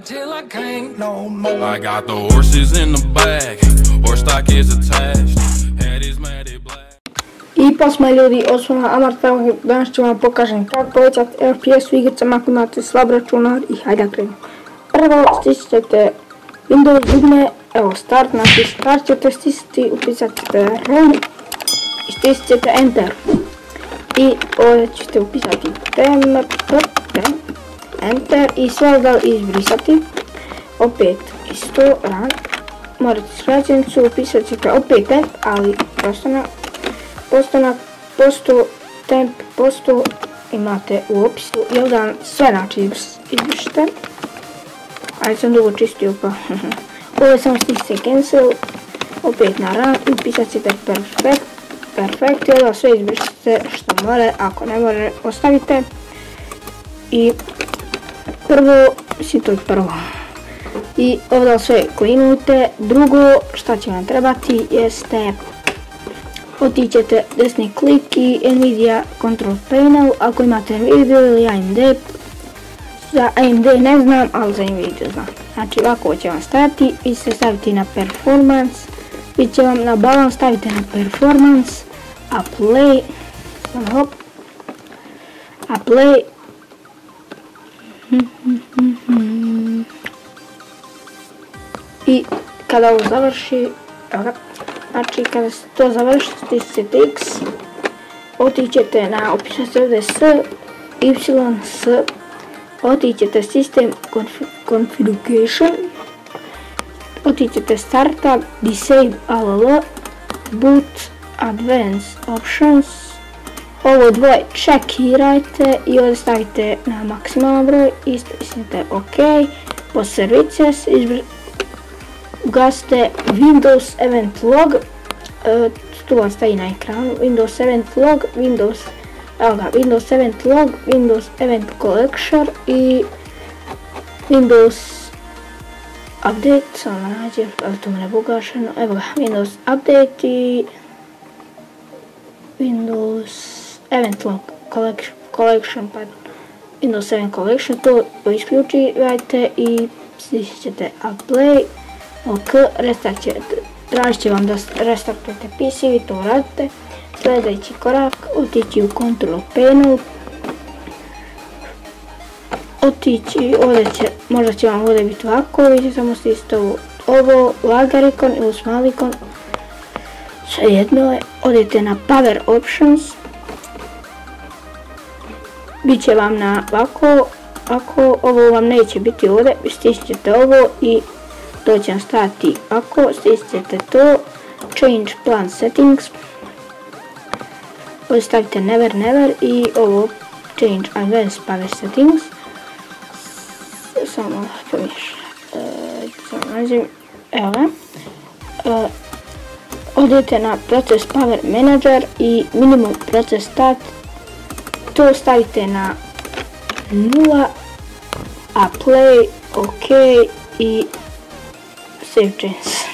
till I can't no more. I got the horses in the back, horse stock is attached, head is matted black. I posma ljudi, osvona Amarta, danas ću vam pokažem kako povećati FPS u igricama ako imate slab računar i hajde da krenemo. Prvo stisnete Windows dugme, evo start, znači start ćete stisniti, upisat ćete run i stisnete enter. I ovdje ćete upisati enter i sve da izbrisati. Opet isto run, morate skraćenicu, upisat ćete opet temp, ali temp posto imate u opisu, jel da sve znači izbrišite. Ali sam dugo čistio pa ovo samo stisnite cancel, opet na run i upisat ćete perfect, jel da sve izbrišite što more, ako ne more ostavite. I prvo i ovdje sve klinujte. Drugo šta će vam trebati jeste otićete desni klik i Nvidia Control Panel ako imate Nvidia ili AMD. Za AMD ne znam, ali za Nvidia znam. Znači ovako će vam stajati, vi se staviti na performance, vi će vam na balans stavite na performance, apply, i kada ovo završi, znači kada se to završi, stisnete X, otićete na, opišete ovdje S, Y, S, otićete System Configuration, otićete Startup, Disable ALL, Boot, Advanced Options, ovo dvoje čekirajte i ovdje stavite na maksimalan broj i stisnete OK, po services, ugasite Windows Event Log, tu vam stavi na ekranu, Windows Event Log, Windows Event Log, Windows Event Collection i Windows Update, samo nađem, ali tu me ne ugašeno, evo ga, Windows Update i Windows Event Log Collection, Windows Event Collection, to isključivajte i stisnete Apply, OK, tražit će vam da restartujete PC, vi to radite. Sljedeći korak, otići u Control Panel, otići, možda će vam ovdje biti ovako, vi ćete samo stisniti ovo lagar ikon ili small ikon, svejedno je, odete na Power Options, bit će vam na ovako, ovo vam neće biti ovdje, stisnite ovo i to će vam stati ovako, stisnite to, Change Plan Settings, ovdje stavite Never i ovo Change Advanced Power Settings, samo pomiješam, evo ga, odete na Process Power Manager i Minimum Process Stat, to stavite na 0, Apply, OK i Save Changes.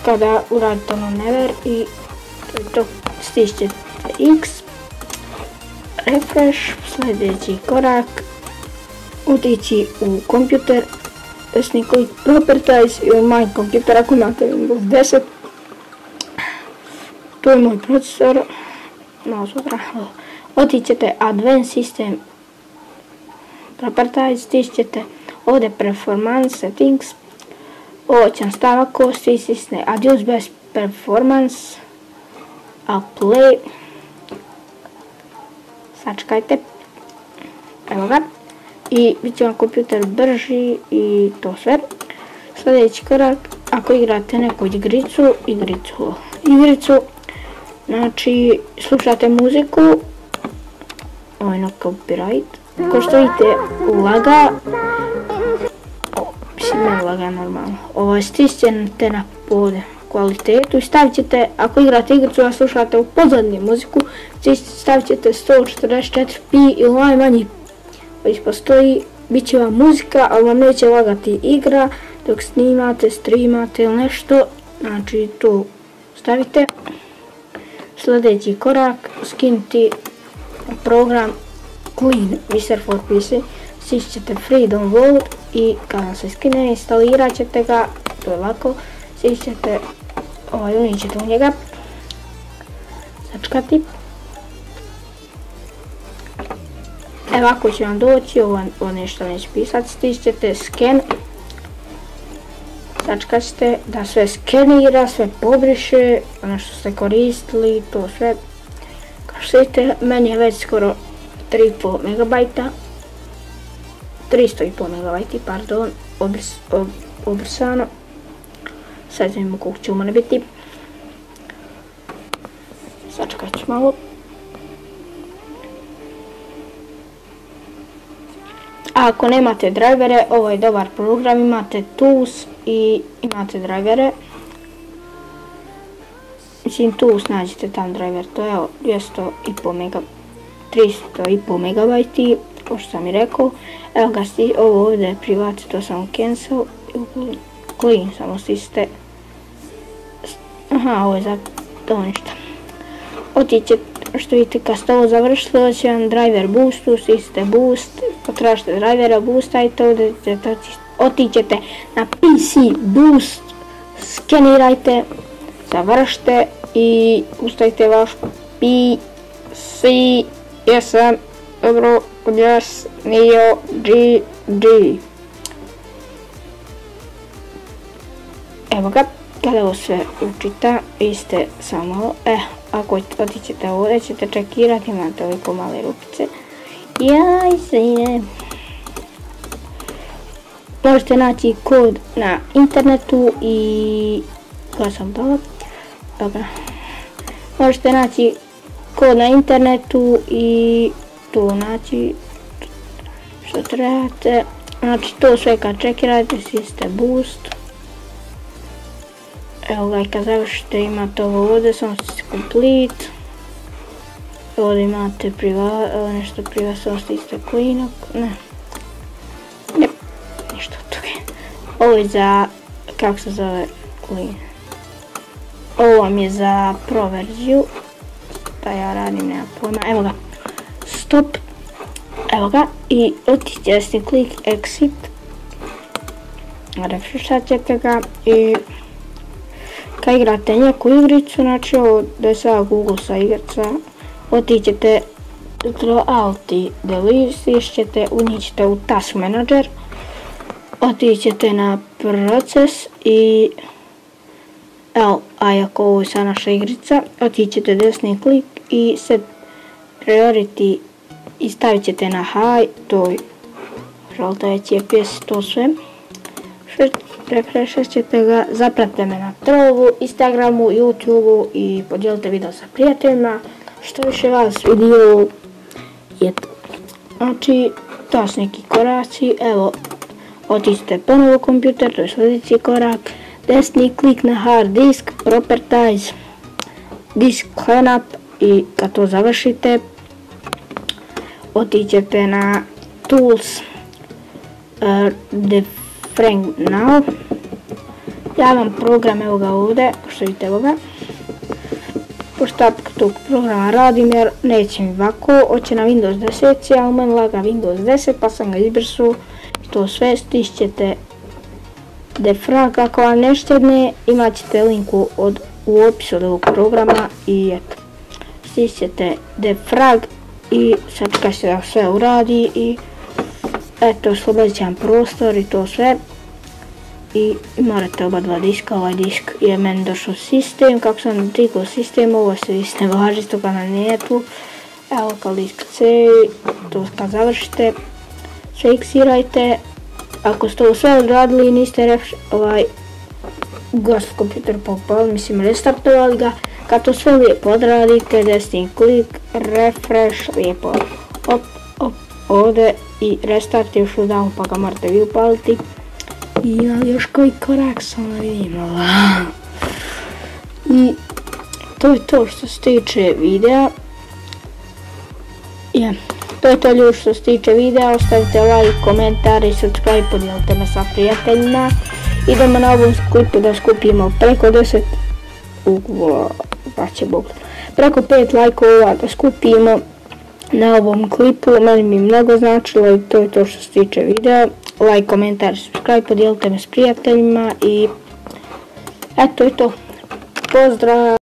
Kada uradite ono Never i to stisnete X, refresh, sljedeći korak, otići u kompjuter, desni klik Properties i u My Computer ako imate Windows 10. To je moj procesor, malo sutra. Otićete Advanced System Properties, stisnete ovdje Performance Settings, ovo će vam stavako, stisnete Adjust Best Performance, Apply, sačekajte, evo ga, i bit će vam kompjuter brži i to sve. Sljedeći korak, ako igrate neku igricu, znači slušate muziku, ovo je na copyright, ko što vidite laga, ne laga normalno, ovo stisnete na ovdje kvalitetu i stavit ćete, ako igrate igricu a slušate u pozadnji muziku, stavit ćete 144p ili najmanji koji postoji, bit će vam muzika, ali vam neće lagati igra dok snimate, streamate ili nešto, znači to stavite. Sljedeći korak, skinuti program Clean Wizard for PC, stisnete free download i kada se skine instalirat ćete ga, to je lako, stisnete unijet ćete u njega, sačkati. Evo ako će vam doći, ovo nešto neće pisati, stisnete scan, sačkat ćete da sve skenira, sve pobriše, ono što ste koristili, to sve. Kao što vidite, meni je već skoro 3,5 megabajta, 300,5 megabajti, pardon, obrisano. Sad vidimo koliko će u mene biti. Sačekat ću malo. A ako nemate drivere, ovo je dobar program, imate tools i imate drivere. Mislim tools nađete tam driver, to je 300,5 megabajti, kao što sam i rekao. Evo ga, ovo ovdje je privat, to sam cancel, clean, samo stisnete. Aha, ovo je za to ništa. Otićete, što vidite, kad ste ovo završili, ovo će vam driver boostu, stisnete boost, potražite drivera, boostajte, otićete na PC boost, skenirajte, završite i puštajte vaš PC, jesam dobro objasnio, GG. Evo ga, kada ovo sve učita, vi ste samo, ako otićete ovdje ćete čekirati, imate ovoliko male rupice. Jaj sine. Možete naći kod na internetu i... Koja sam dala? Dobro. Možete naći kod na internetu i to naći što trebate. Znači to sve kad čekirate, stisnete boost. Evo ga, i kad završite imate ovo ovdje, samo stisnete complete. Ovdje imate nešto privat, samo stisnete clean, ne, ništa od toga. Ovo je za, kako se zove, clean. Ovo vam je za pro verziju, pa ja radim, nema pojma, evo ga, stop, evo ga, i otići desni klik, exit, refreshat ćete ga i kad igrate neku igricu, znači ovo da je sada Google igrica, otićete Alt i Delete, stišćete, unićete u Task Manager, otićete na proces i ako ovo je sad naša igrica, otićete desni klik i set priority i stavit ćete na high, to je žaltajući FPS, to sve. Refreshat ćete ga, zapratite me na Trovu, Instagramu, YouTubeu i podijelite video sa prijateljima. Što više vas vidio je to. Znači, to su neki koraci, evo, otićete ponovo kompjuter, to je sljedeći korak. Desni klik na hard disk, properties, disk cleanup i kad to završite, otićete na tools, defrag now. Ja vam program, evo ga ovdje, što vidite evo ga. Pošto tog programa radim jer neće mi ovako, hoće na Windows 10, a u meni laga Windows 10 pa sam ga izbrisao. To sve stisnete defrag, ako vam ne štedne imat ćete linku u opisu od ovog programa i eto. Stisnete defrag i sačekajte da sve uradi i eto, oslobodit će vam prostor i to sve. I morate oba dva diska, ovaj disk je meni došao sistem, kako sam digao sistem, ovo se isto ne važi, toga na netu. Evo kao disk C, to kad završite, sve iksirajte. Ako ste ovo sve odradili i niste ugasili kompjuter popali, mislim restartovali ga, kad to sve lijepo odradite, desni klik, refresh, lijepo ovdje i restart još down pa ga morate vi upaliti. I ima još koji korak, samo vidimo. I to je to što se tiče videa. To je to ljudi što se tiče videa, ostavite like, komentar i subscribe, podijelite me sa prijateljima. Idemo na ovom klipu da skupimo preko 10, preko 5 lajkova da skupimo. na ovom klipu, meni mi mnogo značilo i to je to što se tiče videa. Like, komentar, subscribe, podijelite me s prijateljima i eto je to. Pozdrav!